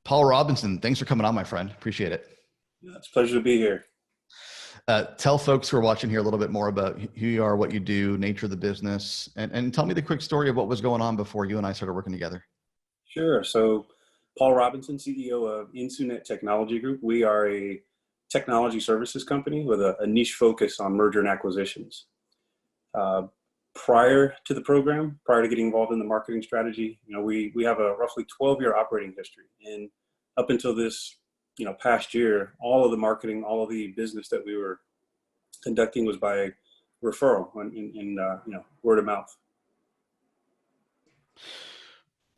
Paul Robinson, thanks for coming on, my friend. Appreciate it. Yeah, it's a pleasure to be here. Tell folks who are watching here a little bit more about who you are, what you do, nature of the business, and tell me the quick story of what was going on before you and I started working together. Sure. So, Paul Robinson, CEO of Insunet Technology Group. We are a technology services company with a niche focus on merger and acquisitions. Uh, Prior to the program, prior to getting involved in the marketing strategy, we have a roughly 12-year operating history, and up until this, past year, all of the marketing, all of the business that we were conducting was by referral and word of mouth.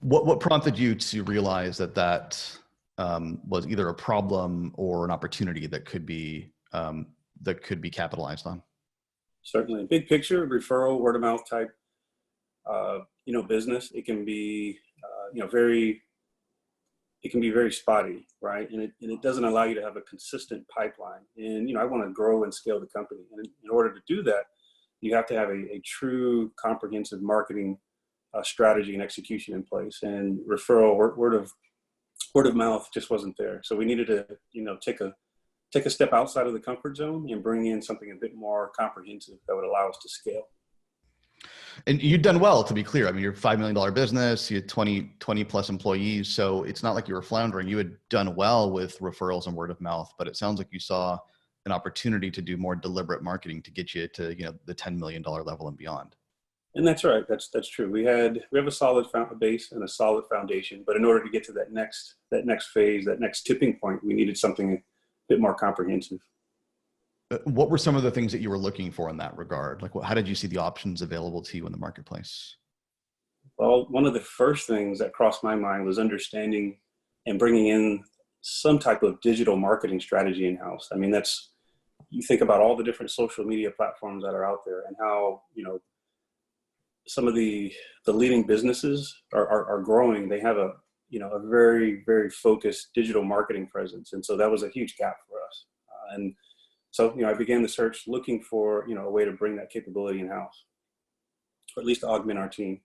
What prompted you to realize that was either a problem or an opportunity that could be capitalized on? Certainly, big picture, referral, word of mouth type, business. It can be, it can be very spotty, right? And it doesn't allow you to have a consistent pipeline. And I want to grow and scale the company. And in order to do that, you have to have a true comprehensive marketing strategy and execution in place. And referral, word of mouth just wasn't there. So we needed to, take a step outside of the comfort zone and bring in something a bit more comprehensive that would allow us to scale. And you've done well, to be clear. I mean, you're a $5 million business, you had 20 plus employees. So it's not like you were floundering. You had done well with referrals and word of mouth, but it sounds like you saw an opportunity to do more deliberate marketing to get you to, the $10 million level and beyond. And that's right. That's true. We have a solid base and a solid foundation, but in order to get to that next phase, that next tipping point, we needed something a bit more comprehensive. What were some of the things that you were looking for in that regard? Like, how did you see the options available to you in the marketplace? Well, one of the first things that crossed my mind was understanding and bringing in some type of digital marketing strategy in-house. I mean, you think about all the different social media platforms that are out there and how, some of the leading businesses are growing. They have a very, very focused digital marketing presence. And so that was a huge gap for us. And so, I began the search looking for, a way to bring that capability in-house, or at least to augment our team.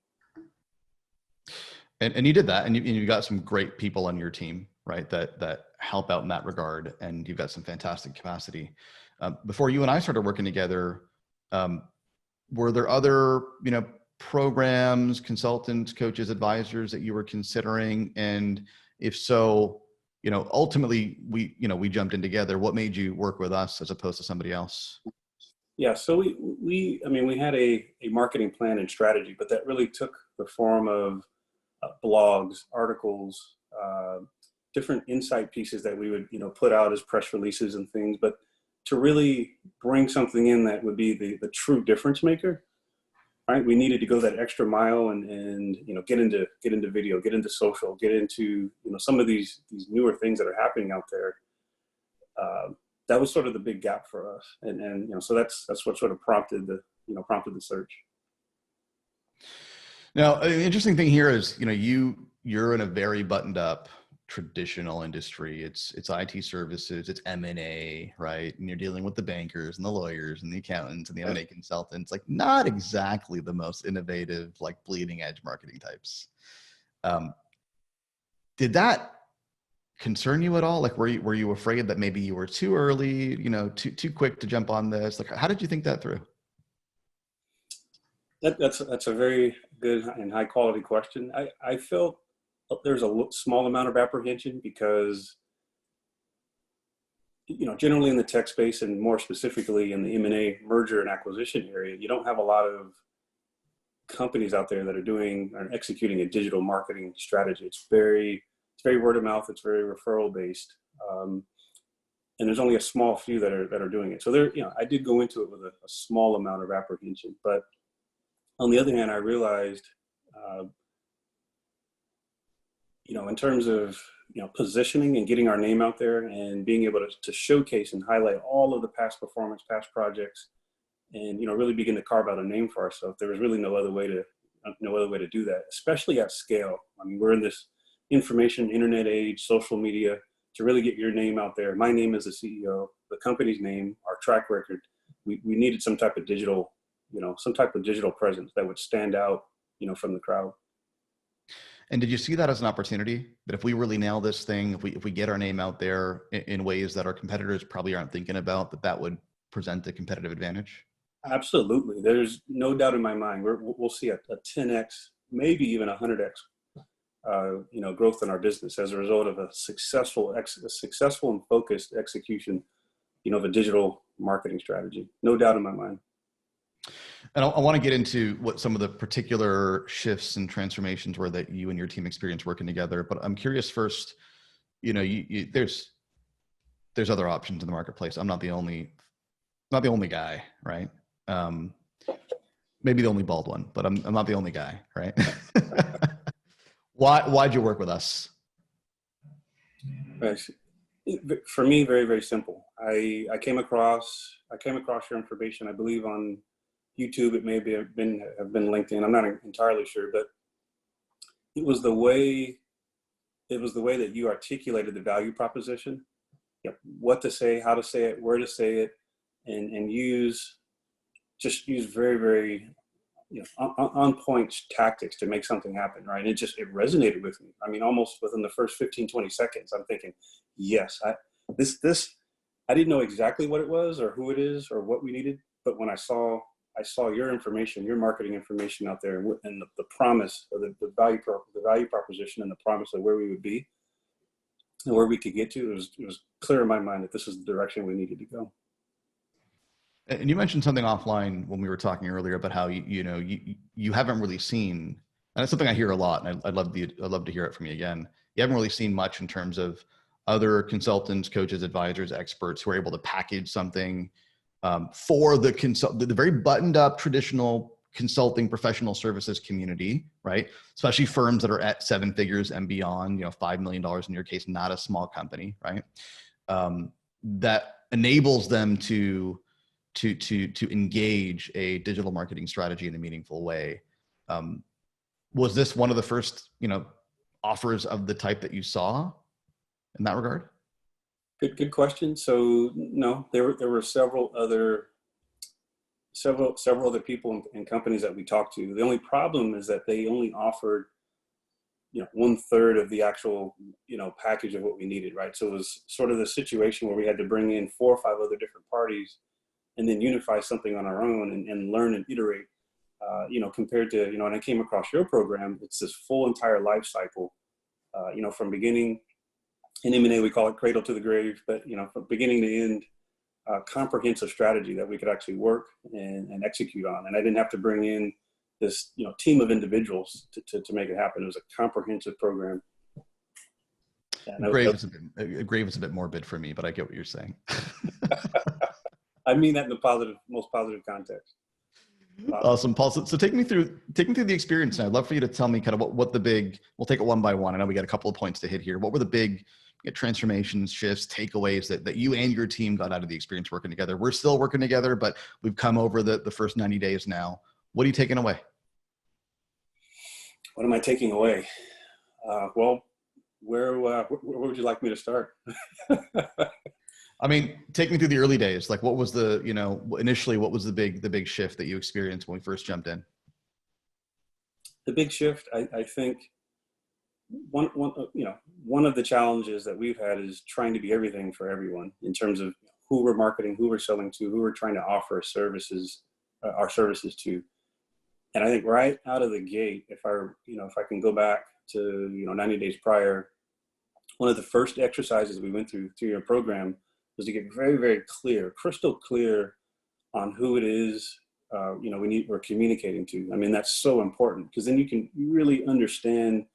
And you did that, and you got some great people on your team, right? That help out in that regard, and you've got some fantastic capacity. Before you and I started working together, were there other, programs, consultants, coaches, advisors that you were considering? And if so, ultimately we jumped in together. What made you work with us as opposed to somebody else? Yeah. So we had a marketing plan and strategy, but that really took the form of blogs, articles, different insight pieces that we would, put out as press releases and things. But to really bring something in that would be the true difference maker, right? We needed to go that extra mile and get into video, get into social, get into some of these newer things that are happening out there. That was sort of the big gap for us, and so that's what sort of prompted the search. Now, an interesting thing here is you're in a very buttoned up traditional industry. It's IT services, it's M&A, right? And you're dealing with the bankers and the lawyers and the accountants and the M&A consultants, like not exactly the most innovative, like bleeding edge marketing types. Did that concern you at all? Like, were you afraid that maybe you were too early, too quick to jump on this? Like, how did you think that through? That's a very good and high quality question. I felt there's a small amount of apprehension because, generally in the tech space and more specifically in the M&A merger and acquisition area, you don't have a lot of companies out there that are doing or executing a digital marketing strategy. It's very word of mouth. It's very referral based. And there's only a small few that are doing it. So I did go into it with a small amount of apprehension, but on the other hand, I realized, in terms of, positioning and getting our name out there and being able to showcase and highlight all of the past performance, past projects, and, really begin to carve out a name for ourselves. There was really no other way to do that, especially at scale. I mean, we're in this information, internet age, social media, to really get your name out there. My name as the CEO, the company's name, our track record. We needed some type of digital presence that would stand out, from the crowd. And did you see that as an opportunity that if we really nail this thing, if we get our name out there in ways that our competitors probably aren't thinking about, that would present a competitive advantage? Absolutely. There's no doubt in my mind. We'll see a 10x, maybe even 100x, growth in our business as a result of a successful and focused execution, of a digital marketing strategy. No doubt in my mind. And I want to get into what some of the particular shifts and transformations were that you and your team experienced working together. But I'm curious first, there's other options in the marketplace. I'm not the only guy, right? Maybe the only bald one, but I'm not the only guy, right? Why'd you work with us? For me, very, very simple. I came across your information, I believe on YouTube. It may have been LinkedIn. I'm not entirely sure, but it was the way that you articulated the value proposition, what to say, how to say it, where to say it, and use very, very on point tactics to make something happen, right? And it resonated with me. I mean, almost within the first 15, 20 seconds, I'm thinking, yes, I didn't know exactly what it was or who it is or what we needed, but when I saw your information, your marketing information out there, and the promise of the value proposition and the promise of where we would be and where we could get to, it was clear in my mind that this is the direction we needed to go. And you mentioned something offline when we were talking earlier about how you haven't really seen, and it's something I hear a lot, and I'd love to hear it from you again. You haven't really seen much in terms of other consultants, coaches, advisors, experts who are able to package something for the very buttoned up traditional consulting professional services community, right? Especially firms that are at 7 figures and beyond, $5 million in your case, not a small company, right? That enables them to engage a digital marketing strategy in a meaningful way. Was this one of the first, offers of the type that you saw in that regard? Good question. So no, there were several other people and companies that we talked to. The only problem is that they only offered 1/3 of the actual package of what we needed, right? So it was sort of the situation where we had to bring in 4 or 5 other different parties and then unify something on our own and learn and iterate, compared to, and I came across your program. It's this full entire life cycle, from beginning. In M&A, we call it cradle to the grave, but, from beginning to end, comprehensive strategy that we could actually work and execute on. And I didn't have to bring in this, team of individuals to make it happen. It was a comprehensive program. Grave is a bit morbid for me, but I get what you're saying. I mean that in the most positive context. Awesome, Paul. So take me through the experience. And I'd love for you to tell me kind of what the big, we'll take it one by one. I know we got a couple of points to hit here. What were the big transformations, shifts, takeaways that you and your team got out of the experience working together? We're still working together, but we've come over the first 90 days now. What are you taking away? What am I taking away? Well, where would you like me to start? I mean, take me through the early days. Like, what was initially, what was the big shift that you experienced when we first jumped in? The big shift, I think one of the challenges that we've had is trying to be everything for everyone in terms of who we're marketing, who we're selling to, who we're trying to offer our services to. And I think right out of the gate, if I can go back to 90 days prior, one of the first exercises we went through your program was to get very, very clear, crystal clear on who it is we're communicating to. I mean, that's so important, because then you really understand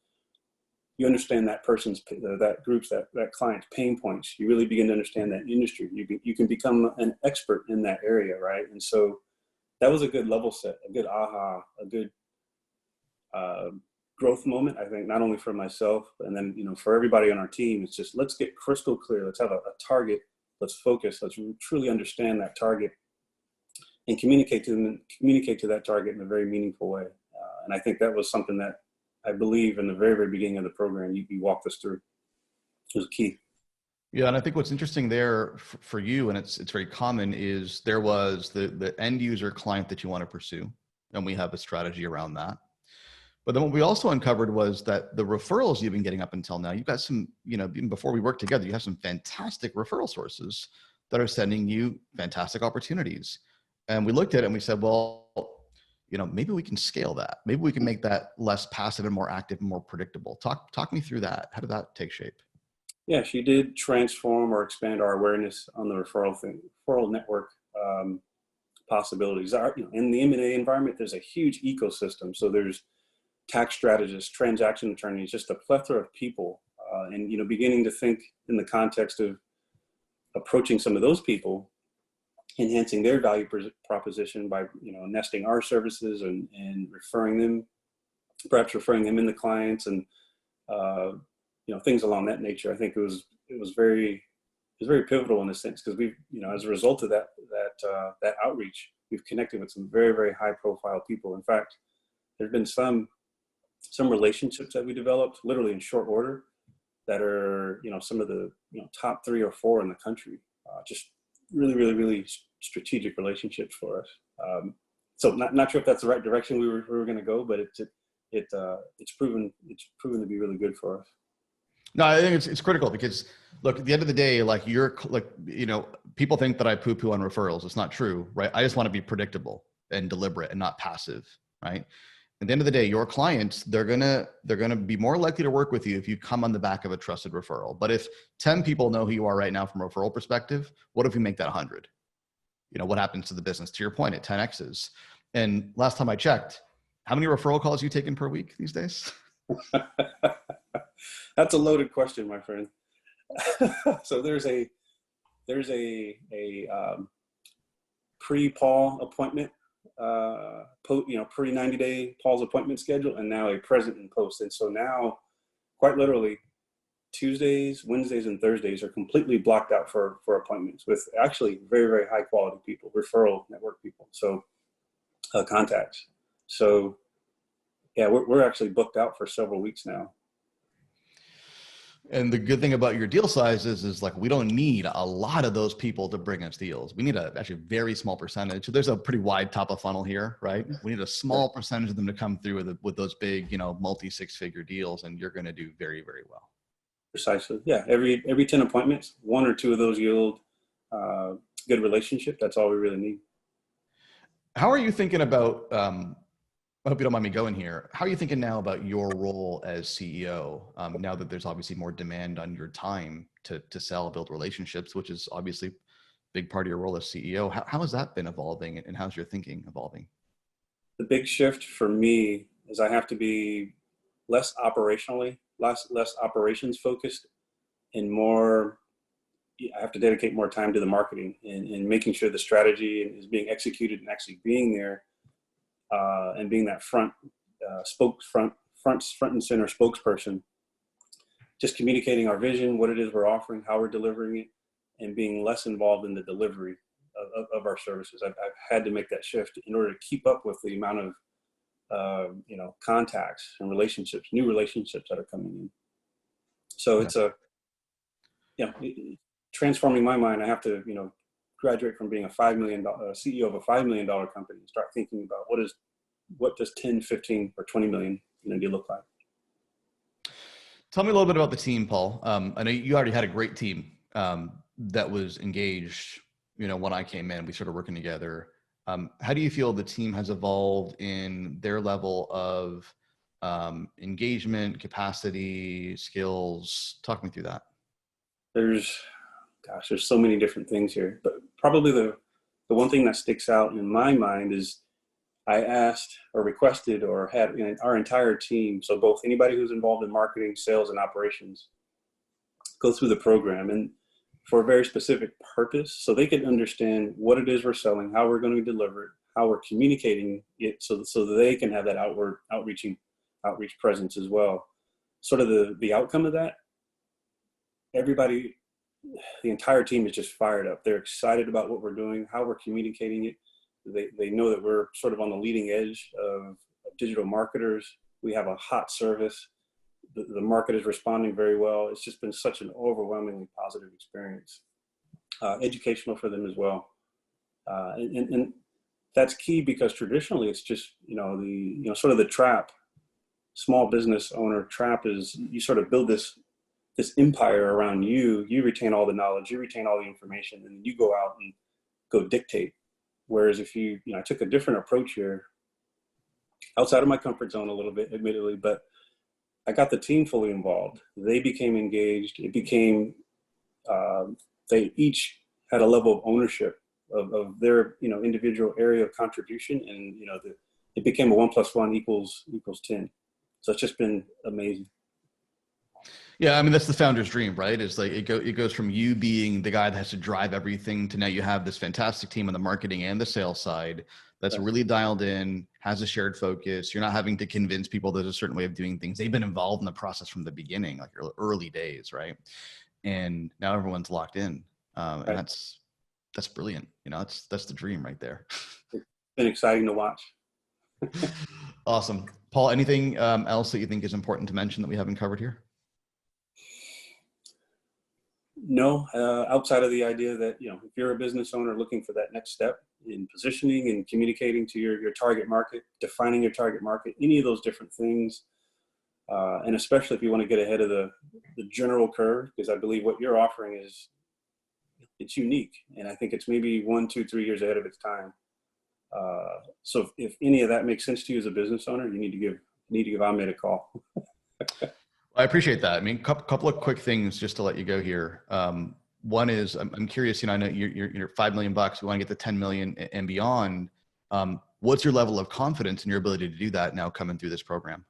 that person's, that group's, that client's pain points. You really begin to understand that industry. You can become an expert in that area, right? And so that was a good level set, a good aha, a good growth moment, I think, not only for myself, and then, for everybody on our team. It's just, let's get crystal clear. Let's have a target. Let's focus. Let's truly understand that target and communicate to that target in a very meaningful way. And I think that was something that I believe in the very, very beginning of the program, you walked us through. It was key. Yeah, and I think what's interesting there for you, and it's very common, is there was the end user client that you want to pursue, and we have a strategy around that. But then what we also uncovered was that the referrals you've been getting up until now, you've got some, even before we worked together, you have some fantastic referral sources that are sending you fantastic opportunities. And we looked at it and we said, well, maybe we can scale that. Maybe we can make that less passive and more active and more predictable. Talk me through that. How did that take shape? Yeah, she did transform or expand our awareness on the referral network possibilities. In the M&A environment, there's a huge ecosystem. So there's tax strategists, transaction attorneys, just a plethora of people. And beginning to think in the context of approaching some of those people, enhancing their value proposition by nesting our services and referring them, perhaps referring them into clients, and things along that nature. I think it was very pivotal in a sense, because we've as a result of that outreach, we've connected with some very, very high profile people. In fact, there's been some relationships that we developed literally in short order that are some of the top 3 or 4 in the country. Just really, really, really strategic relationships for us. So not sure if that's the right direction we were going to go, but it's proven to be really good for us. No, I think it's critical, because look, at the end of the day, people think that I poo-poo on referrals. It's not true, right? I just want to be predictable and deliberate and not passive, right? At the end of the day, your clients, they're gonna be more likely to work with you if you come on the back of a trusted referral. But if 10 people know who you are right now from a referral perspective, what if we make that 100? What happens to the business? To your point, at 10x's. And last time I checked, how many referral calls are you taking per week these days? That's a loaded question, my friend. So there's a pre-Paul appointment, pre 90-day Paul's appointment schedule, and now a present and post. And so now, quite literally, Tuesdays, Wednesdays, and Thursdays are completely blocked out for appointments with actually very, very high quality people, referral network people, so contacts. So yeah, we're actually booked out for several weeks now. And the good thing about your deal sizes is we don't need a lot of those people to bring us deals. We need actually a very small percentage. So there's a pretty wide top of funnel here, right? We need a small percentage of them to come through with those big, multi 6-figure deals, and you're going to do very, very well. Precisely. Yeah. Every 10 appointments, 1 or 2 of those yield good relationship. That's all we really need. How are you thinking about, I hope you don't mind me going here. How are you thinking now about your role as CEO? Now that there's obviously more demand on your time to sell, build relationships, which is obviously a big part of your role as CEO. How has that been evolving, and how's your thinking evolving? The big shift for me is I have to be less operations focused, and more, I have to dedicate more time to the marketing and making sure the strategy is being executed and actually being there. And being that front and center spokesperson, just communicating our vision, what it is we're offering, how we're delivering it, and being less involved in the delivery of our services. I've had to make that shift in order to keep up with the amount of contacts and relationships, new relationships that are coming in. So it's transforming my mind. I have to graduate from being a $5 million CEO of a $5 million company and start thinking about what does 10, 15, or 20 million deal look like. Tell me a little bit about the team, Paul. I know you already had a great team that was engaged. When I came in, we started working together. How do you feel the team has evolved in their level of engagement, capacity, skills? Talk me through that. There's so many different things here, but probably the one thing that sticks out in my mind is I asked or requested or had our entire team, so both anybody who's involved in marketing, sales, and operations, go through the program, and for a very specific purpose, so they can understand what it is we're selling, how we're going to deliver it, how we're communicating it, so that they can have that outreach presence as well. Sort of the outcome of that, everybody, the entire team is just fired up. They're excited about what we're doing, how we're communicating it. They know that we're sort of on the leading edge of digital marketers. We have a hot service. The market is responding very well. It's just been such an overwhelmingly positive experience. Educational for them as well. And that's key, because traditionally it's just, sort of the trap small business owner trap is you sort of build this empire around you. You retain all the knowledge, you retain all the information, and you go out and go dictate. Whereas if I took a different approach here, outside of my comfort zone a little bit, admittedly, but I got the team fully involved. They became engaged. It became, they each had a level of ownership of their, individual area of contribution. And, it became a 1 + 1 = 10. So it's just been amazing. Yeah, I mean that's the founder's dream, right? It's like it goes from you being the guy that has to drive everything to now you have this fantastic team on the marketing and the sales side that's Right. really dialed in, has a shared focus. You're not having to convince people there's a certain way of doing things. They've been involved in the process from the beginning, like early days, right? And now everyone's locked in, and Right. that's brilliant. That's the dream right there. It's been exciting to watch. Awesome, Paul. Anything else that you think is important to mention that we haven't covered here? No, outside of the idea that, if you're a business owner looking for that next step in positioning and communicating to your target market, defining your target market, any of those different things, and especially if you want to get ahead of the general curve, because I believe what you're offering it's unique. And I think it's maybe 1, 2, 3 years ahead of its time. So if any of that makes sense to you as a business owner, you need to give Ahmed a call. I appreciate that. I mean, couple of quick things just to let you go here. One is I'm curious. I know you're $5 million. You want to get to 10 million and beyond. What's your level of confidence in your ability to do that now coming through this program?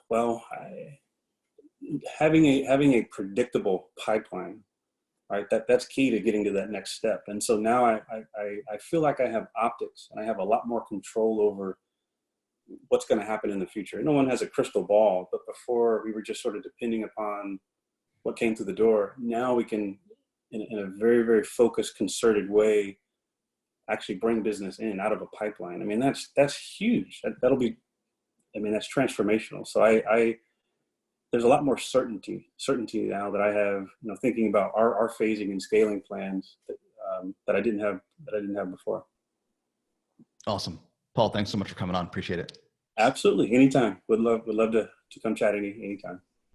Well, having a predictable pipeline, right? That's key to getting to that next step. And so now I feel like I have optics and I have a lot more control over what's going to happen in the future. No one has a crystal ball, but before we were just sort of depending upon what came through the door. Now we can, in a very, very focused, concerted way, actually bring business in out of a pipeline. I mean, that's huge. That'll be, I mean, that's transformational. So there's a lot more certainty now that I have, thinking about our phasing and scaling plans that I didn't have before. Awesome. Paul, thanks so much for coming on. Appreciate it. Absolutely. Anytime. Would love to come chat anytime.